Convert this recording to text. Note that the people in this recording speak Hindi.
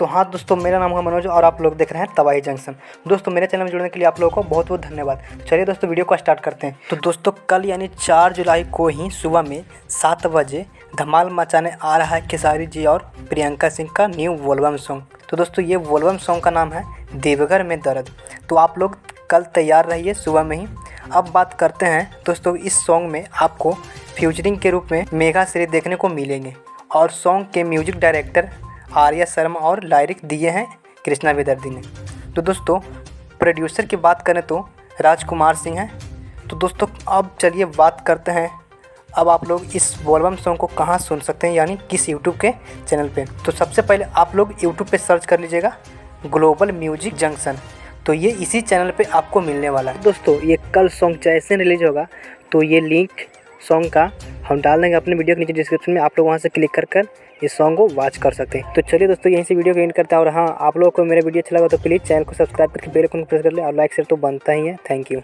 तो हाँ दोस्तों, मेरा नाम है मनोज और आप लोग देख रहे हैं तबाही जंक्शन। दोस्तों मेरे चैनल में जुड़ने के लिए आप लोगों को बहुत बहुत धन्यवाद। तो चलिए दोस्तों वीडियो को स्टार्ट करते हैं। तो दोस्तों कल यानी 4 जुलाई को ही सुबह में 7 बजे धमाल मचाने आ रहा है खेसारी जी और प्रियंका सिंह का न्यू वोल्बम सॉन्ग। तो दोस्तों ये वोल्बम सॉन्ग का नाम है देवघर में दर्द। तो आप लोग कल तैयार रहिए सुबह में ही। अब बात करते हैं दोस्तों, इस सॉन्ग में आपको फ्यूचरिंग के रूप में मेघा श्री देखने को मिलेंगे और सॉन्ग के म्यूजिक डायरेक्टर आर्या शर्मा और लाइरिक दिए हैं कृष्णा विदर्दी ने। तो दोस्तों प्रोड्यूसर की बात करें तो राजकुमार सिंह हैं। तो दोस्तों अब चलिए बात करते हैं, अब आप लोग इस वोल्बम सॉन्ग को कहाँ सुन सकते हैं, यानी किस यूट्यूब के चैनल पे। तो सबसे पहले आप लोग यूट्यूब पे सर्च कर लीजिएगा ग्लोबल म्यूजिक जंक्शन। तो ये इसी चैनल पे आपको मिलने वाला है। दोस्तों ये कल सॉन्ग जैसे रिलीज होगा तो ये लिंक सॉन्ग का हम डाल देंगे अपने वीडियो के नीचे डिस्क्रिप्शन में। आप लोग वहाँ से क्लिक कर कर इस सॉन्ग को वॉच कर सकते हैं। तो चलिए दोस्तों यहीं से वीडियो को एंड करते हैं। और हाँ, आप लोगों को मेरा वीडियो अच्छा लगा तो प्लीज़ चैनल को सब्सक्राइब करके बेल आइकन को प्रेस कर लें और लाइक शेयर तो बनता ही है। Thank you.